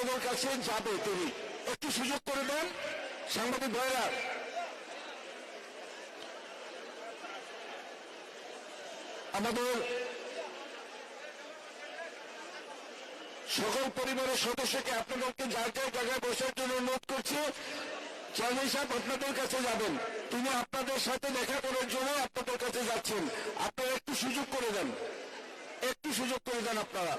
আপনাদের কাছে যাবে তিনি, একটু সুযোগ করে দেন সাংবাদিক ভাইরা। আমাদের সকল পরিবারের সদস্যকে আপনাদেরকে যার যার জায়গায় বসার জন্য অনুরোধ করছি। চেয়ারম্যান সাহেব আপনাদের কাছে যাবেন, তিনি আপনাদের সাথে দেখা করার জন্য আপনাদের কাছে যাচ্ছেন। আপনারা একটু সুযোগ করে দেন, একটু সুযোগ করে দেন আপনারা।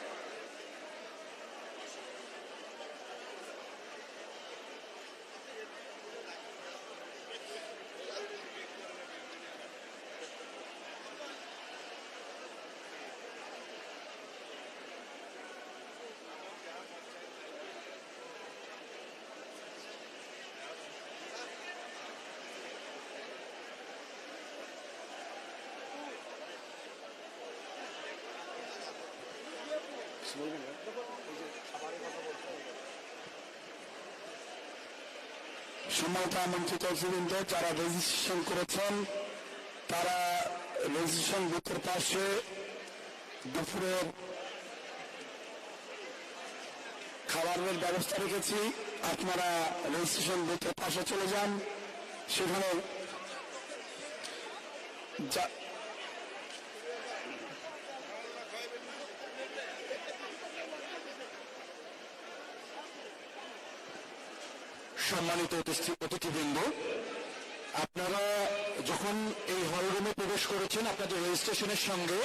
সম্মানিত আমন্ত্রিত অতিথিবৃন্দ, যারা রেজিস্ট্রেশন করেছেন তারা রেজিস্ট্রেশন বুথের পাশে দুপুরের খাবারের ব্যবস্থা রেখেছি। আপনারা রেজিস্ট্রেশন বুথের পাশে চলে যান, সেখানে সম্মানিত অতিথিবৃন্দ, আপনারা যখন এই হলরুমে প্রবেশ করেছেন আপনাদের রেজিস্ট্রেশনের সঙ্গে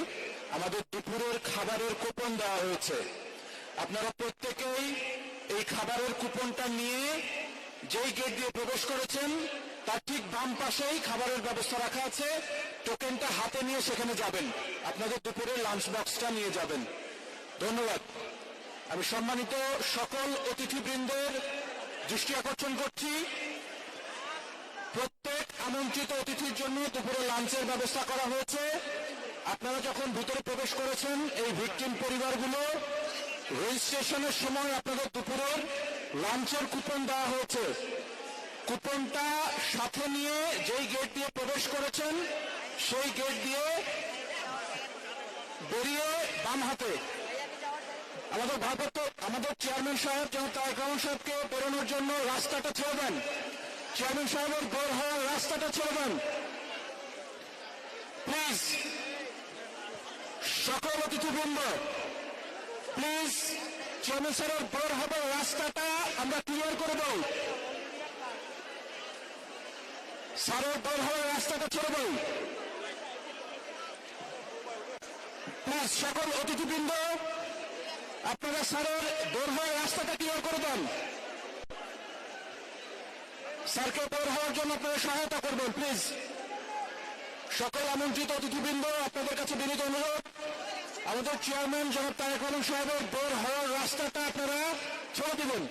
আমাদের দুপুরের খাবারের কুপন দেওয়া হয়েছে। আপনারা প্রত্যেকেই এই খাবারের কুপনটা নিয়ে যেই গেট দিয়ে প্রবেশ করেছেন তার ঠিক বাম পাশেই খাবারের ব্যবস্থা রাখা আছে, টোকেনটা হাতে নিয়ে সেখানে যাবেন, আপনাদের দুপুরের লাঞ্চ বক্সটা নিয়ে যাবেন। ধন্যবাদ। আমি সম্মানিত সকল অতিথিবৃন্দের দৃষ্টি আকর্ষণ করছি, প্রত্যেক আমন্ত্রিত অতিথির জন্য দুপুরে লাঞ্চের ব্যবস্থা করা হয়েছে। আপনারা যখন ভিতরে প্রবেশ করেছেন এই ভিকটিম পরিবারগুলো রেজিস্ট্রেশনের সময় আপনাদের দুপুরের লাঞ্চের কুপন দেওয়া হয়েছে। কুপনটা সাথে নিয়ে যেই গেট দিয়ে প্রবেশ করেছেন সেই গেট দিয়ে বেরিয়ে বাম হাতে আমাদের চেয়ারম্যান সাহেব যেমন তারেক রহমান সাহেবকে বেরোনোর জন্য রাস্তাটা ছেড়ে দেন, চেয়ারম্যান সাহেবের বের হওয়ার রাস্তাটা ছেড়ে দেন প্লিজ। সকল অতিথিবৃন্দ প্লিজ চেয়ারম্যান সাহেবের বের হবার রাস্তাটা আমরা ক্লিয়ার করে দেব, স্যারের বের হওয়ার রাস্তাটা ছেড়ে দেব প্লিজ। সকল অতিথিবৃন্দ আপনারা স্যারের বের হওয়ার রাস্তাটা ক্লিয়ার করে দেন, স্যারকে বের হওয়ার জন্য আপনারা সহায়তা করবেন প্লিজ। সকল আমন্ত্রিত অতিথিবৃন্দ আপনাদের কাছে বিনীত অনুরোধ, আমাদের চেয়ারম্যান জনাব তারেক রহমান সাহেবের বের হওয়ার রাস্তাটা আপনারা ছেড়ে দিবেন।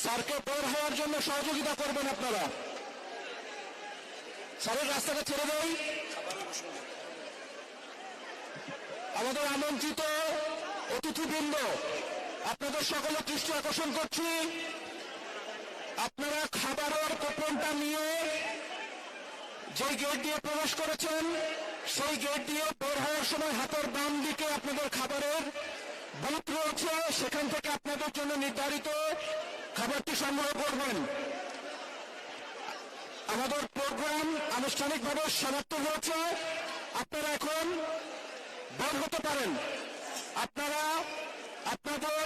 স্যারকে বের হওয়ার জন্য সহযোগিতা করবেন আপনারা, স্যারের রাস্তাটা ছেড়ে দেই। আমাদের আমন্ত্রিত অতিথিবৃন্দ আপনাদের সকলের দৃষ্টি আকর্ষণ করছি, আপনারা খাবারের কুপনটা নিয়ে যে গেট দিয়ে প্রবেশ করেছেন সেই গেট দিয়ে বের হওয়ার সময় হাতের বাম দিকে আপনাদের খাবারের বুথ রয়েছে, সেখান থেকে আপনাদের জন্য নির্ধারিত খাবারটি সংগ্রহ করবেন। আমাদের প্রোগ্রাম আনুষ্ঠানিকভাবে সমাপ্ত হয়েছে, আপনারা এখন বের হতে পারেন। আপনারা আপনাদের